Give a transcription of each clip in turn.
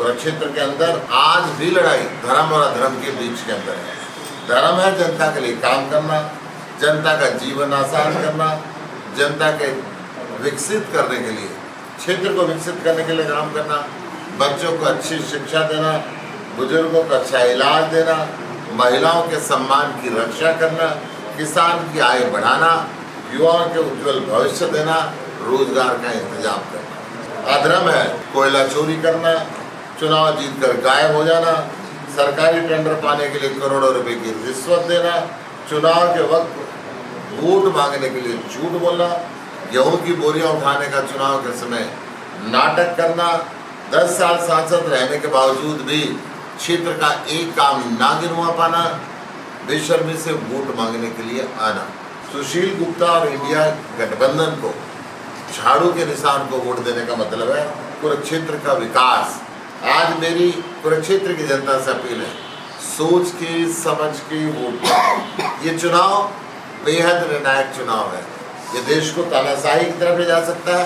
कुरुक्षेत्र के अंदर आज भी लड़ाई धर्म और अधर्म के बीच के अंदर है। धर्म है जनता के लिए काम करना, जनता का जीवन आसान करना, जनता के विकसित करने के लिए, क्षेत्र को विकसित करने के लिए काम करना, बच्चों को अच्छी शिक्षा देना, बुजुर्गों को अच्छा इलाज देना, महिलाओं के सम्मान की रक्षा करना, किसान की आय बढ़ाना, युवाओं के उज्जवल भविष्य देना, रोजगार का इंतजाम करना। अधर्म है कोयला चोरी करना, चुनाव जीतकर गायब हो जाना, सरकारी टेंडर पाने के लिए करोड़ों रुपए की रिश्वत देना, चुनाव के वक्त वोट मांगने के लिए झूठ बोलना, गेहूं की बोरियां उठाने का चुनाव के समय नाटक करना, 10 साल सांसद रहने के बावजूद भी क्षेत्र का एक काम ना गिनवा पाना, बेशर्मी से वोट मांगने के लिए आना। सुशील गुप्ता और इंडिया गठबंधन को, झाड़ू के निशान को वोट देने का मतलब है कुरुक्षेत्र का विकास। आज मेरी कुरुक्षेत्र की जनता से अपील है, सोच के समझ के वोट दो। ये चुनाव बेहद निर्णायक चुनाव है। ये देश को तानाशाही की तरफ ले जा सकता है,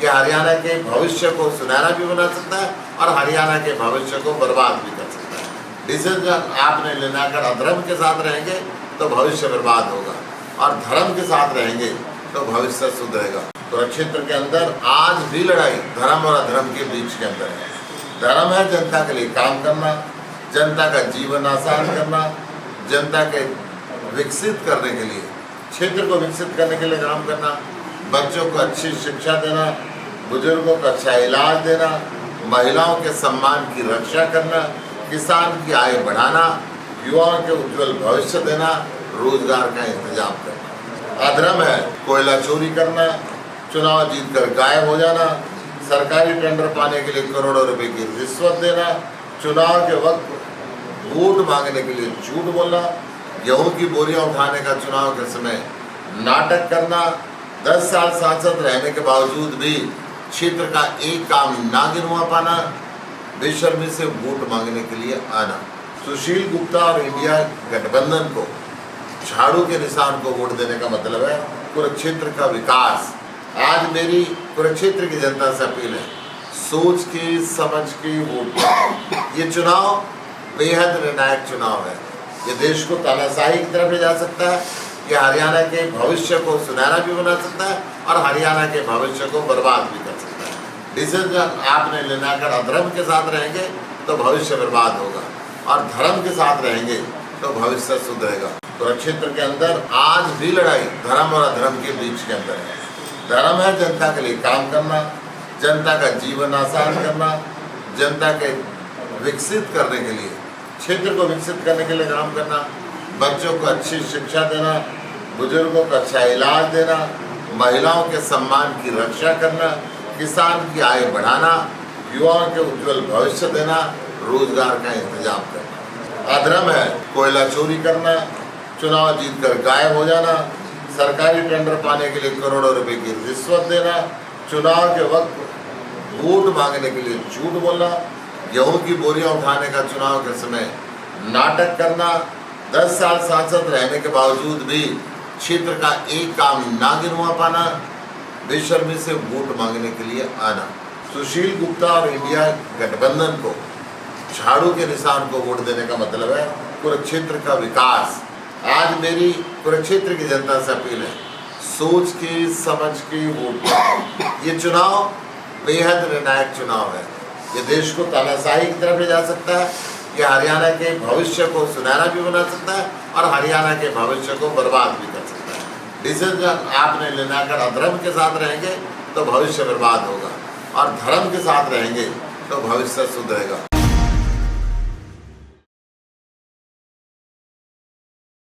ये हरियाणा के भविष्य को सुनहरा भी बना सकता है और हरियाणा के भविष्य को बर्बाद भी कर सकता है। डिसीजन आपने लेना, अगर अधर्म के साथ रहेंगे तो भविष्य बर्बाद होगा और धर्म के साथ रहेंगे तो भविष्य सुधरेगा। कुरुक्षेत्र के अंदर आज भी लड़ाई धर्म और अधर्म के बीच के अंदर है। धर्म है जनता के लिए काम करना, जनता का जीवन आसान करना, जनता के विकसित करने के लिए, क्षेत्र को विकसित करने के लिए काम करना, बच्चों को अच्छी शिक्षा देना, बुजुर्गों को अच्छा इलाज देना, महिलाओं के सम्मान की रक्षा करना, किसान की आय बढ़ाना, युवाओं के उज्जवल भविष्य देना, रोजगार का इंतजाम करना। अधर्म है कोयला चोरी करना, चुनाव जीतकर गायब हो जाना, सरकारी टेंडर पाने के लिए करोड़ों रुपए की रिश्वत देना, चुनाव के वक्त वोट मांगने के लिए झूठ बोलना, गेहूं की बोरियां उठाने का चुनाव के समय नाटक करना, 10 साल सांसद रहने के बावजूद भी क्षेत्र का एक काम ना गिनवा पाना, बेशर्मी से वोट मांगने के लिए आना। सुशील गुप्ता और इंडिया गठबंधन को, झाड़ू के निशान को वोट देने का मतलब है कुरुक्षेत्र का विकास। आज मेरी कुरुक्षेत्र की जनता से अपील है, सोच के समझ के वोट दो। ये चुनाव बेहद निर्णायक चुनाव है। ये देश को तानाशाही की तरफ ले जा सकता है, ये हरियाणा के भविष्य को सुनहरा भी बना सकता है और हरियाणा के भविष्य को बर्बाद भी कर सकता है। डिसीजन आपने लेना, अगर अधर्म के साथ रहेंगे तो भविष्य बर्बाद होगा और धर्म के साथ रहेंगे तो भविष्य सुधरेगा। कुरुक्षेत्र के अंदर आज भी लड़ाई धर्म और अधर्म के बीच के अंदर है। धर्म है जनता के लिए काम करना, जनता का जीवन आसान करना, जनता के विकसित करने के लिए, क्षेत्र को विकसित करने के लिए काम करना, बच्चों को अच्छी शिक्षा देना, बुजुर्गों को अच्छा इलाज देना, महिलाओं के सम्मान की रक्षा करना, किसान की आय बढ़ाना, युवाओं के उज्जवल भविष्य देना, रोजगार का इंतजाम करना। अधर्म है कोयला चोरी करना, चुनाव जीतकर गायब हो जाना, सरकारी टेंडर पाने के लिए करोड़ों रुपए की रिश्वत देना, चुनाव के वक्त वोट मांगने के लिए झूठ बोलना, गेहूं की बोरियां उठाने का चुनाव के समय नाटक करना, 10 साल सांसद रहने के बावजूद भी क्षेत्र का एक काम ना गिनवा पाना, बेशर्मी से वोट मांगने के लिए आना। सुशील गुप्ता और इंडिया गठबंधन को, झाड़ू के निशान को वोट देने का मतलब है कुरुक्षेत्र का विकास। आज मेरी कुरुक्षेत्र की जनता से अपील है, सोच के समझ के वोट दो। ये चुनाव बेहद निर्णायक चुनाव है। ये देश को तानाशाही की तरफ ले जा सकता है, ये हरियाणा के भविष्य को सुनहरा भी बना सकता है और हरियाणा के भविष्य को बर्बाद भी कर सकता है। डिसीजन आपने लेना, अगर अधर्म के साथ रहेंगे तो भविष्य बर्बाद होगा और धर्म के साथ रहेंगे तो भविष्य सुधरेगा।